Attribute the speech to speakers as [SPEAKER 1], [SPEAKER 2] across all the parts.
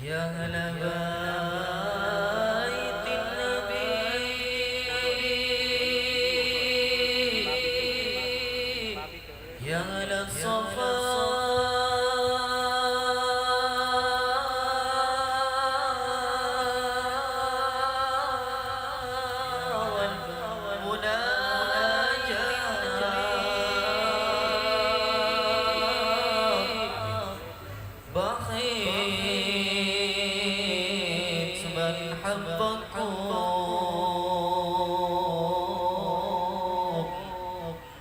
[SPEAKER 1] يا أهل بيت النبي يا أهل الصفا والمناجاة بقيت من حبكم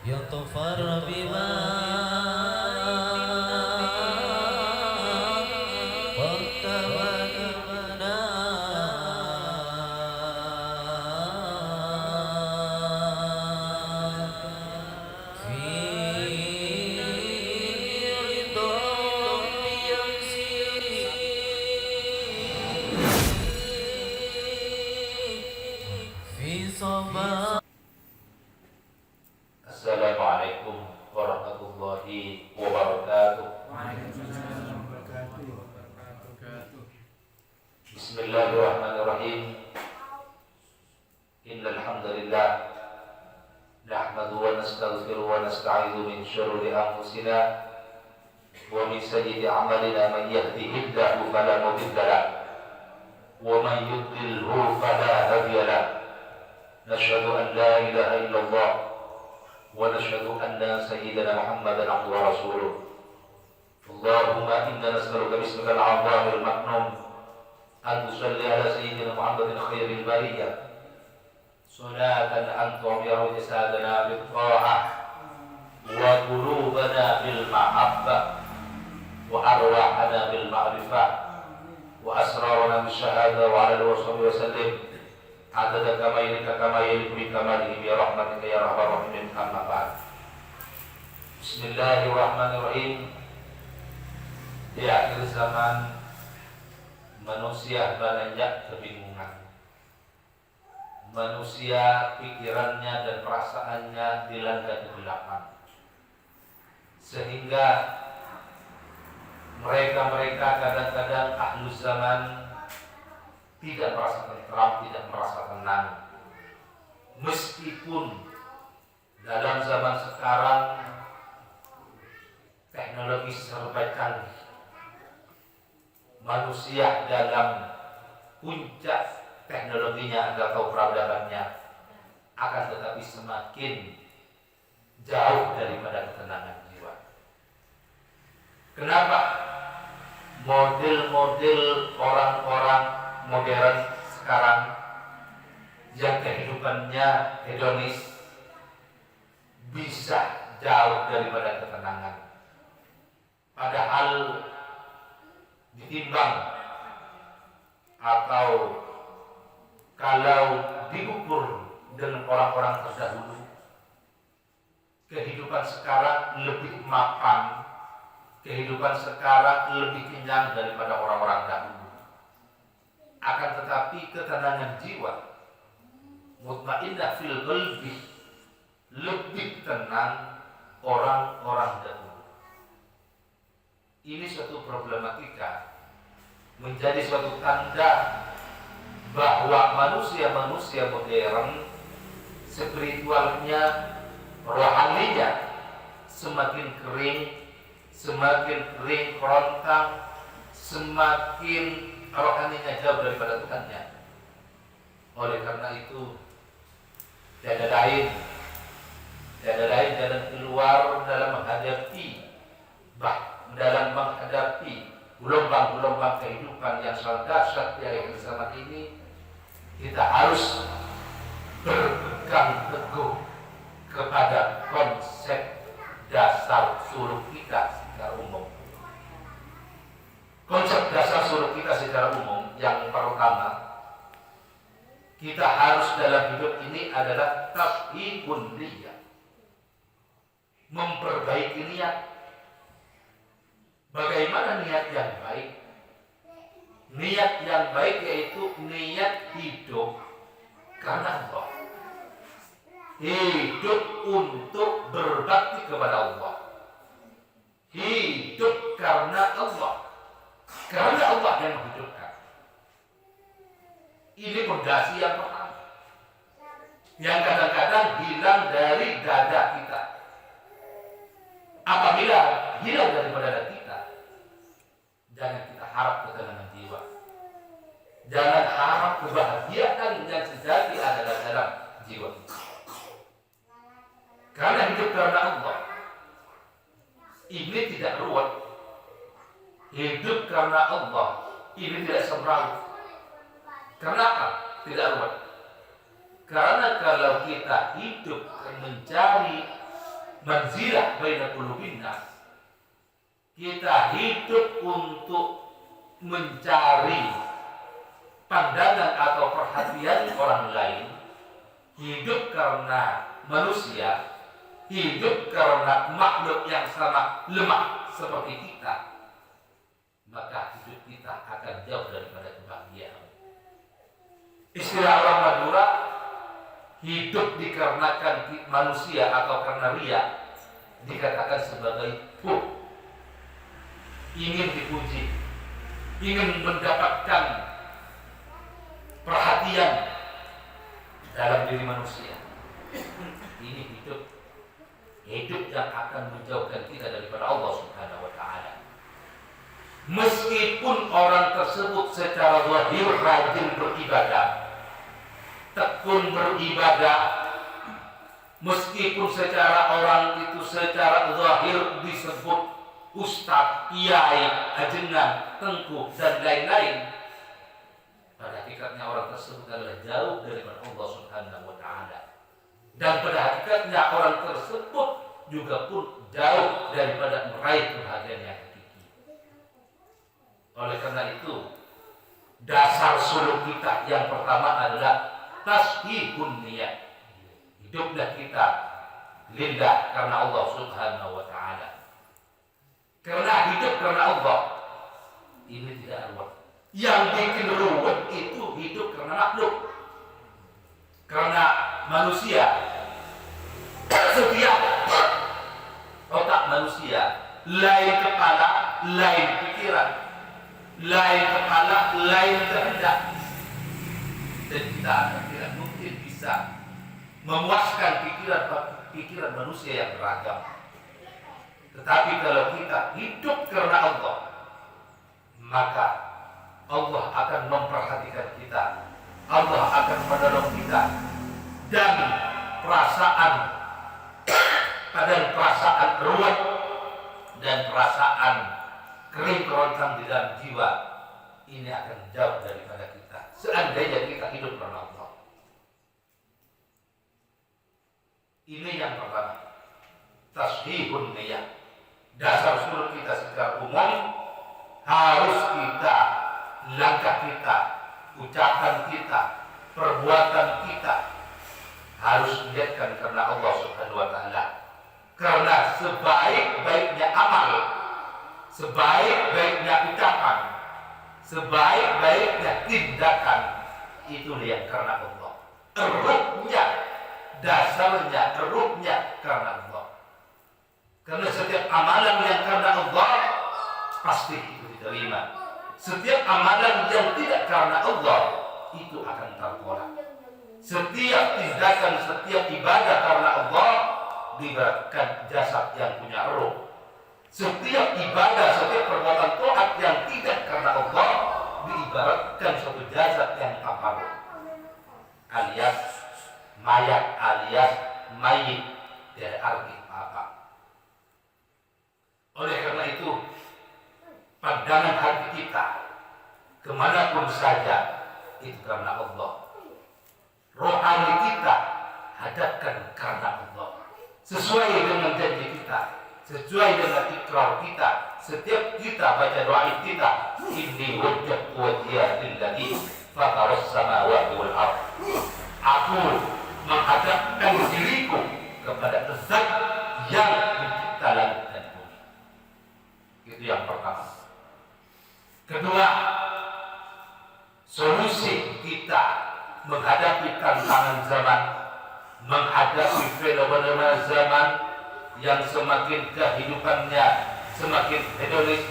[SPEAKER 1] يطفر بما وارتبنا في رضا يمشي في صباح.
[SPEAKER 2] Assalamualaikum warahmatullahi wabarakatuh. Bismillahirrahmanirrahim. Innal hamdalillah nahmaduhu wa nastaghfiruhu wa nasta'idzu min shururi anfusina wa min sayyiati a'malina man yahdihillahu fala mudilla lahu wa man yudlilhu fala hadiya lahu. Nashhadu an la ilaha illallah ونشهد أن سيدنا محمدا عبده ورسوله. اللهم إنا نسألك باسمك العظام المكنون أن تصلي على سيدنا محمد خير البرية صلاة أن تعمر جسادنا بالطاعة وقلوبنا بالمحبة وأرواحنا بالمعرفة وأسرارنا بالشهادة وعلى آله وصحبه وسلم عدد كمالك كما يليق بكمالهم يا رحمتك يا رب الراحمين. أما بعد. Bismillahirrahmanirrahim. Di akhir zaman manusia banyak kebingungan. Manusia pikirannya dan perasaannya dilanda kegelapan, sehingga mereka kadang-kadang ahlus zaman tidak merasa tentram, tidak merasa tenang. Meskipun dalam zaman sekarang teknologi serba canggih, manusia dalam puncak teknologinya atau peradabannya, akan tetapi semakin jauh daripada ketenangan jiwa. Kenapa? Model-model orang-orang modern sekarang yang kehidupannya hedonis bisa jauh daripada ketenangan. Padahal ditimbang atau kalau diukur dengan orang-orang terdahulu, kehidupan sekarang lebih mapan, kehidupan sekarang lebih kenyang daripada orang-orang dahulu. Akan tetapi ketenangan jiwa, mutmainnah fil qalbi, lebih tenang orang-orang dahulu. Ini suatu problematika, menjadi suatu tanda bahwa manusia modern spiritualnya, rohaninya semakin kering kerontang, semakin rohaninya jauh daripada Tuhannya. Oleh karena itu, tiada lain jalan keluar dalam menghadapi gelombang-gelombang kehidupan yang sangat dahsyat di akhir zaman ini. Kita harus berpegang teguh kepada konsep dasar suluk kita secara umum. Konsep dasar suluk kita secara umum yang pertama, kita harus dalam hidup ini adalah tashihun niyah, memperbaiki niat. Bagaimana niat yang baik? Niat yang baik yaitu niat hidup karena Allah, hidup untuk berbakti kepada Allah, hidup karena Allah. Karena Allah yang menghidupkan. Ini fondasi yang pertama, yang kadang-kadang hilang dari dada kita. Apabila hilang daripada dada kita, jangan kita harap ketenangan jiwa. Jangan harap kebahagiaan yang sejati ada dalam jiwa kita. Karena hidup karena Allah ini tidak ruwet. Hidup karena Allah ini tidak sembrono. Kenapa tidak ruwet? Karena kalau kita hidup mencari manzilah baina qulubin nas, kita hidup untuk mencari pandangan atau perhatian orang lain, hidup karena manusia, hidup karena makhluk yang sama lemah seperti kita, maka hidup kita akan jauh daripada kebahagiaan. Istilah orang Madura, hidup dikarenakan manusia atau karena ria, dikatakan sebagai hub. Ingin dipuji, ingin mendapatkan perhatian dalam diri manusia. Ini hidup yang akan menjauhkan kita daripada Allah Subhanahu wa Ta'ala. Meskipun orang tersebut secara zahir rajin beribadah, tekun beribadah, meskipun secara orang itu secara zahir disebut ustaz, kiai, ajengan, tengku dan lain-lain, pada hakikatnya orang tersebut adalah jauh daripada Allah Subhanahu wa Ta'ala. Dan pada hakikatnya orang tersebut juga pun jauh daripada meraih kebahagiaan yang hakiki. Oleh karena itu, dasar suluk kita yang pertama adalah tashihun niyat. Hiduplah kita lillah karena Allah Subhanahu wa Ta'ala. Karena hidup karena Allah ini tidak ruwet. Yang bikin ruwet itu hidup karena makhluk, karena manusia. Setiap otak manusia lain kepala, lain pikiran, lain kepala, lain kehendak, dan kita tidak mungkin bisa memuaskan pikiran manusia yang beragam. Tetapi kalau kita hidup karena Allah, maka Allah akan memperhatikan kita, Allah akan menolong kita, dan perasaan ruwet dan perasaan kering kerontang di dalam jiwa ini akan jauh daripada kita seandainya kita hidup karena Allah. Ini yang pertama, tashihun niyah. Dasar suluk kita secara umum harus kita, langkah kita, ucapan kita, perbuatan kita harus niatkan karena Allah Subhanahu wa Ta'ala. Karena sebaik-baiknya amal, sebaik-baiknya ucapan, sebaik-baiknya tindakan itu yang karena Allah. Eruhnya, dasarnya, eruhnya karena Allah. Karena setiap amalan yang karena Allah pasti itu diterima. Setiap amalan yang tidak karena Allah itu akan tertolak. Setiap tindakan, setiap ibadah karena Allah diibaratkan jasad yang punya roh. Setiap ibadah, setiap perbuatan taat yang tidak karena Allah diibaratkan suatu jasad yang tanpa roh, alias mayat, alias mayit, tidak arti apa. Oleh karena itu, pandangan hati kita kemanapun saja itu karena Allah. Rohani kita hadapkan karena Allah, sesuai dengan janji kita, sesuai dengan ikrar kita. Setiap kita baca doa kita, inni wajjahtu wajhiya lilladzi fataras samawati wal ardh. Aku menghadapkan diriku kepada Zat yang mencipta langit dan bumi. Itu yang pertama. Kedua, solusi kita menghadapi tantangan zaman, menghadapi fenomena zaman yang semakin kehidupannya semakin hedonis,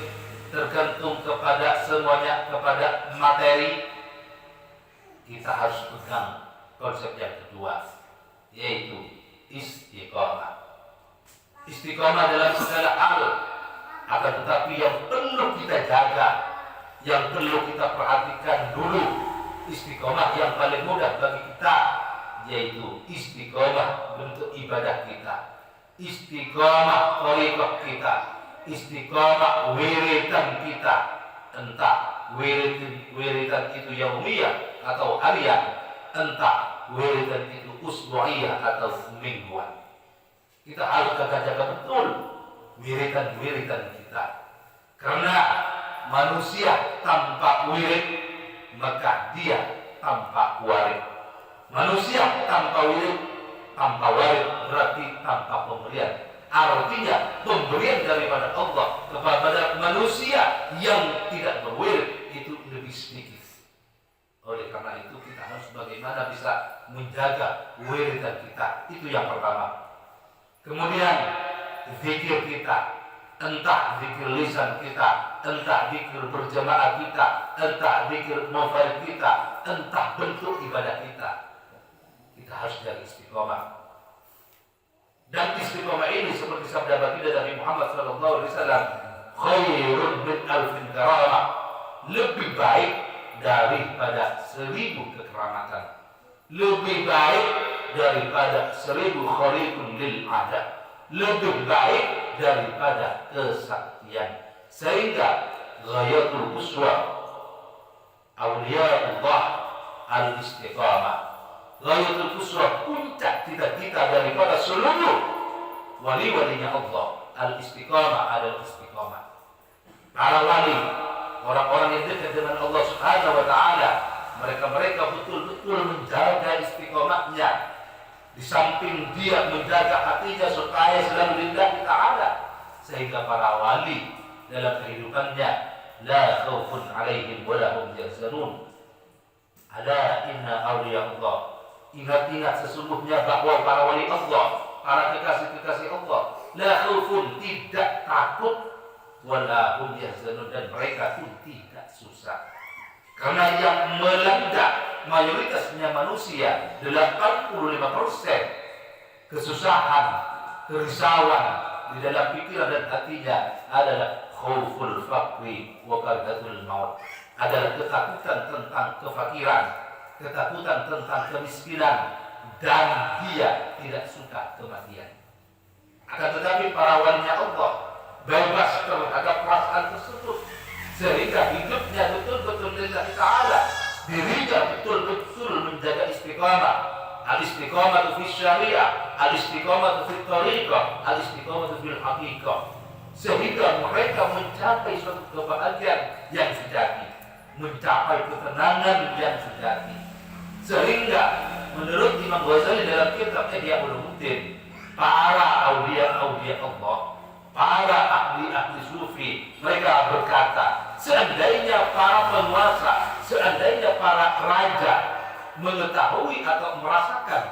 [SPEAKER 2] tergantung kepada semuanya kepada materi, kita harus pegang konsep yang kedua, yaitu istiqomah. Istiqomah dalam segala hal, akan tetapi yang perlu kita jaga, yang perlu kita perhatikan dulu, istiqomah yang paling mudah bagi kita, yaitu istiqomah bentuk ibadah kita, istiqomah thariqah kita, istiqomah wiridan kita, entah wiridan itu yaumiyah atau harian, entah wiridan itu usbu'iyah atau mingguan. Kita harus jaga betul wiridan kita, karena manusia tanpa wirid maka dia tanpa warid. Manusia tanpa wirid, tanpa warid berarti tanpa pemberian. Artinya pemberian daripada Allah kepada manusia yang tidak berwirid itu lebih sedikit. Oleh karena itu kita harus bagaimana bisa menjaga wiridan kita. Itu yang pertama. Kemudian zikir kita, entah zikir lisan kita, entah zikir berjamaah kita, entah zikir munfarid kita, entah bentuk ibadah kita harus dari istiqomah. Dan istiqomah ini seperti sabda baginda Nabi Muhammad SAW, khairun min alfin karamah, lebih baik daripada 1000 kekeramatan, lebih baik daripada 1000 khariqun lil adat, lebih baik daripada kesaktian. Sehingga ghayatul uswa awliyaullah al-istiqamah, ghayatul uswa, puncak cita-cita daripada seluruh wali-walinya Allah, al-istiqamah adalah istiqamah. Para wali, orang-orang yang dekat dengan Allah Subhanahu wa taala, mereka betul-betul menjaga istiqomahnya. Di samping dia menjaga hatinya supaya selalu lillahi ta'ala, sehingga para wali dalam kehidupannya la khaufun 'alaihim wa la hum yahzanun. Ala inna awliya Allah, ingat-ingat sesungguhnya bahwa para wali Allah, para kekasih-kekasih Allah, la khaufun, tidak takut, wa la hum yahzanun, dan mereka pun tidak susah. Karena yang melanda mayoritasnya manusia, 85% kesusahan, kerisauan di dalam pikiran dan hatinya adalah khauful faqri wa karhatul maut, adalah ketakutan tentang kefakiran, ketakutan tentang kemiskinan, dan dia tidak suka kematian. Akan tetapi para walinya Allah bebas terhadap perasaan tersebut, sehingga hidupnya betul-betul lillahi ta'ala, dirinya betul-betul menjaga istiqamah. Al-istiqamah fi syariah, al-istiqamah fi thariqah, al-istiqamah fil haqiqah, sehingga mereka mencapai suatu kebahagiaan yang sejati, mencapai ketenangan yang sejati. Sehingga menurut Imam Ghazali dalam kitab Ihya Ulumuddin, para aulia Allah, para ahli sufi, mereka berkata, seandainya para penguasa, seandainya para raja mengetahui atau merasakan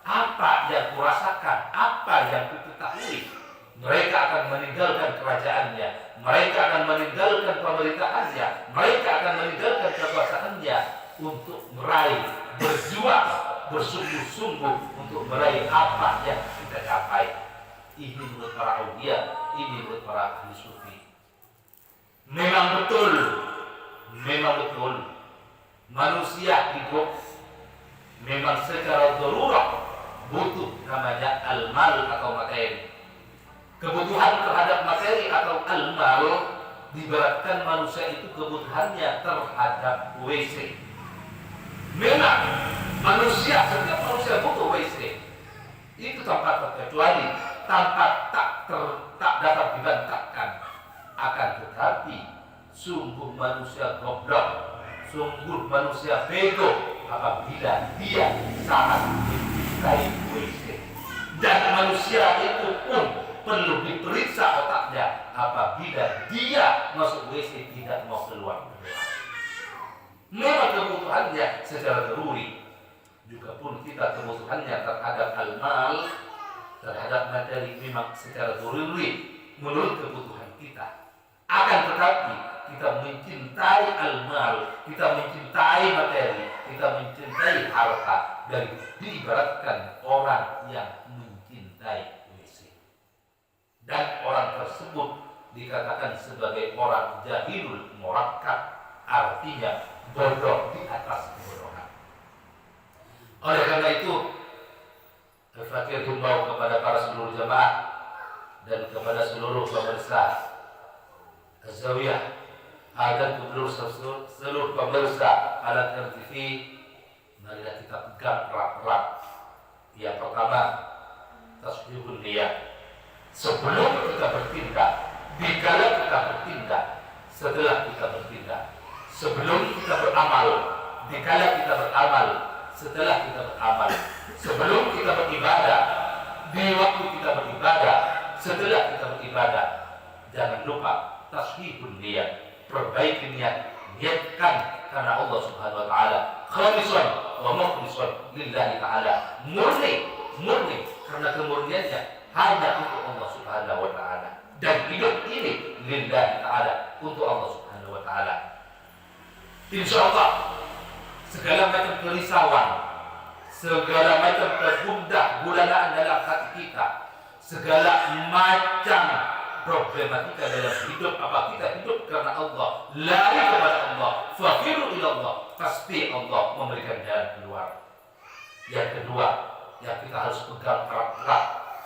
[SPEAKER 2] apa yang kurasakan, apa yang kuketahui, mereka akan meninggalkan kerajaannya, mereka akan meninggalkan pemerintahannya, mereka akan meninggalkan kekuasaannya untuk meraih, berjuang, bersungguh-sungguh untuk meraih apa yang kita capai. Ini menurut para aulia, ini menurut para ahli sufi. Memang betul manusia hidup memang secara darurat butuh namanya al-mal atau materi. Kebutuhan terhadap materi atau al-mal diberatkan manusia itu kebutuhannya terhadap WC. Memang setiap manusia butuh WC. Itu tanpa terkecuali, tanpa tak dapat dibantahkan. Akan tetapi sungguh manusia goblok, sungguh manusia bego apabila dia sangat mencintai WC. Dan manusia itu pun perlu diperiksa otaknya apabila dia masuk WC tidak mau keluar. Memang kebutuhannya secara daruri. Juga pun kita kebutuhannya terhadap al-mal, terhadap materi memang secara daruri menurut kebutuhan kita. Akan tetapi al-mal, kita mencintai materi, kita mencintai harta, dan diibaratkan orang yang mencintai WC. Dan orang tersebut dikatakan sebagai orang jahilul murakkab, artinya bodoh di atas kebodohan. Oleh karena itu, Al-Fakir himbau kepada para seluruh jamaah dan kepada seluruh pemirsa Az-Zawiyah, dan seluruh pemirsa Al TV, marilah kita pegang erat-erat. Yang pertama, tasbihun niyah. Sebelum kita bertindak, dikala kita bertindak, setelah kita bertindak, sebelum kita beramal, dikala kita beramal, setelah kita beramal, sebelum kita beribadah, di waktu kita beribadah, setelah kita beribadah. Jangan lupa tasbihun niyah, perbaiki niat, niatkan karena Allah Subhanahu wa taala, khalisan wa mukhlisan lillahi taala, murni karena kemurniannya hanya untuk Allah Subhanahu wa taala, dan hidup ini lillahi taala, untuk Allah Subhanahu wa taala. Insyaallah segala macam kerisauan, segala macam kegundah gulanaan dalam hati kita, segala macam problematika dalam hidup, apa kita hidup karena Allah, lari kepada Allah, fafiru ila Allah, pasti Allah memberikan jalan keluar. Yang kedua yang kita harus pegang erat-erat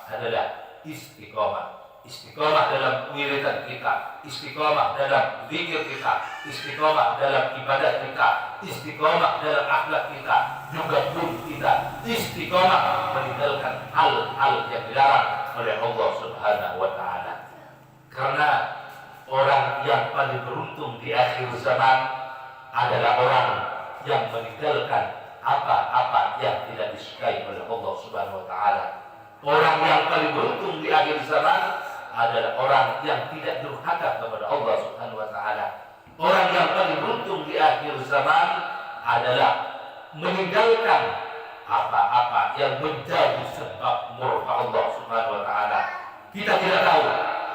[SPEAKER 2] adalah istiqomah. Istiqomah dalam wiridan kita, istiqomah dalam zikir kita, istiqomah dalam ibadah kita, istiqomah dalam akhlak kita, juga pun kita istiqomah meninggalkan hal-hal yang dilarang oleh Allah Subhanahu wa taala. Karena orang yang paling beruntung di akhir zaman adalah orang yang meninggalkan apa-apa yang tidak disukai oleh Allah Subhanahu wa taala. Orang yang paling beruntung di akhir zaman adalah orang yang tidak durhaka kepada Allah Subhanahu wa taala. Orang yang paling beruntung di akhir zaman adalah meninggalkan apa-apa yang menjadi sebab murka Allah Subhanahu wa taala. Kita tidak tahu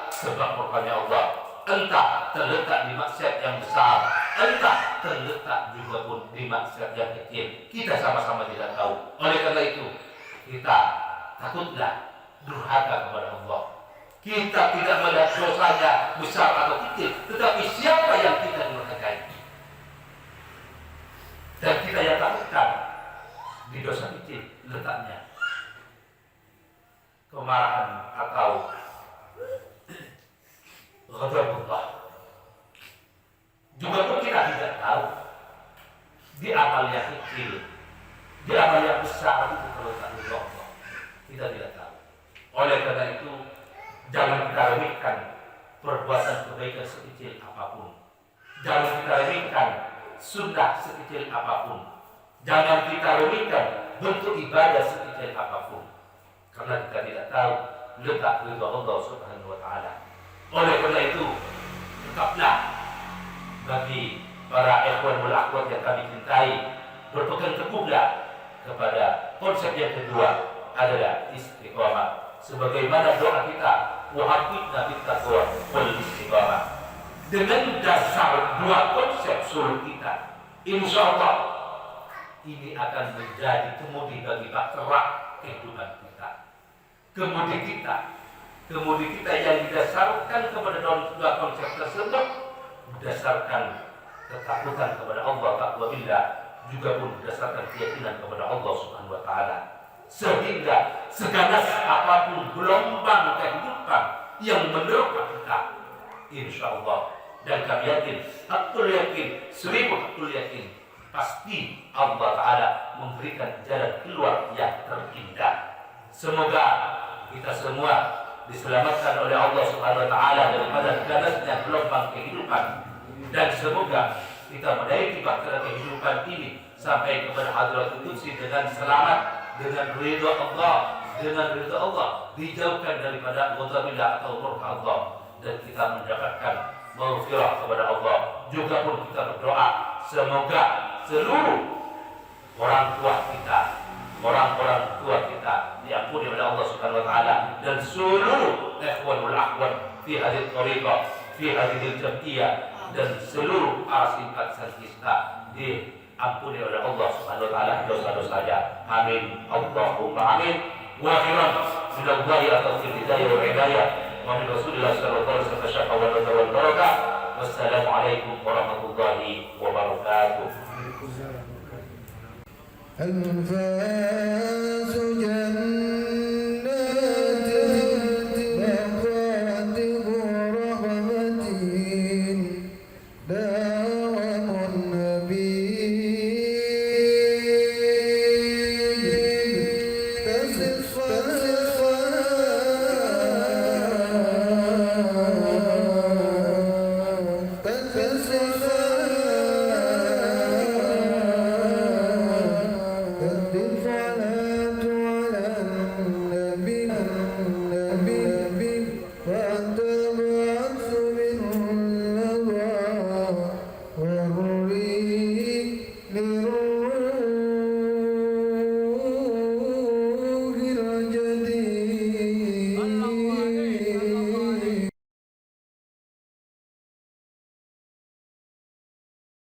[SPEAKER 2] sebab murkanya Allah, entah terletak di maksiat yang besar, entah terletak juga pun di maksiat yang kecil. Kita sama-sama tidak tahu. Oleh karena itu, kita takutlah durhaka kepada Allah. Kita tidak melihat dosanya besar atau kecil, tetapi siapa yang kita durhakai. Dan kita yang takutkan di dosa kecil letaknya kemarahan atau ghadabullah. Juga pun kita tidak tahu di amal yang kecil, di amal yang besar itu terletak di Allah. Kita tidak tahu. Oleh karena itu, jangan kita remehkan perbuatan kebaikan sekecil apapun. Jangan kita remehkan sunnah sekecil apapun. Jangan kita remehkan bentuk ibadah sekecil apapun. Karena kita tidak tahu letak ridha Allah Subhanahu wa taala. Oleh karena itu, tetaplah bagi para ikhwan wal akhwat yang kami cintai, berpegang teguhlah kepada konsep yang kedua adalah istiqamah. Sebagaimana doa kita, wahidna bittaqwa wal istiqamah. Dengan dasar dua konsep suluk kita, insya Allah ini akan menjadi kemudi bagi bahtera kehidupan kita. Kemudi kita yang didasarkan kepada dua konsep tersebut, berdasarkan ketakutan kepada Allah, takwa billah, juga pun berdasarkan keyakinan kepada Allah Subhanahu wa taala. Sehingga seganas apapun gelombang kehidupan yang menerpa kita, insya Allah, dan kami yakin, hatul yakin, 1000 hatul yakin, pasti Allah Ta'ala memberikan jalan keluar yang terindah. Semoga kita semua diselamatkan oleh Allah Subhanahu wa taala daripada ganasnya gelombang kehidupan, dan semoga kita menaiki bahtera kehidupan ini sampai kepada Hadratul Qudsi dengan selamat, dengan ridha Allah, dijauhkan daripada ghadabillah atau murka Allah, dan kita mendapatkan maghfirah kepada Allah. Juga pun kita berdoa semoga seluruh orang tua kita diampuni oleh Allah Subhanahu wa taala, dan seluruh ikhwan wal akhwat fi hadhihi thariqah, fi hadhihi jam'iyah, dan seluruh simpatisan kita diampuni oleh Allah Subhanahu wa taala dosa-dosanya. Amin. Allahumma amin. Wa akhiran billahi at-taufiq hidayah wal hidayah. Wa min Rasulillah sallallahu alaihi wasallam syafa'atan wal barakah. Wassalamualaikum warahmatullahi wabarakatuh.
[SPEAKER 3] الفاس جنة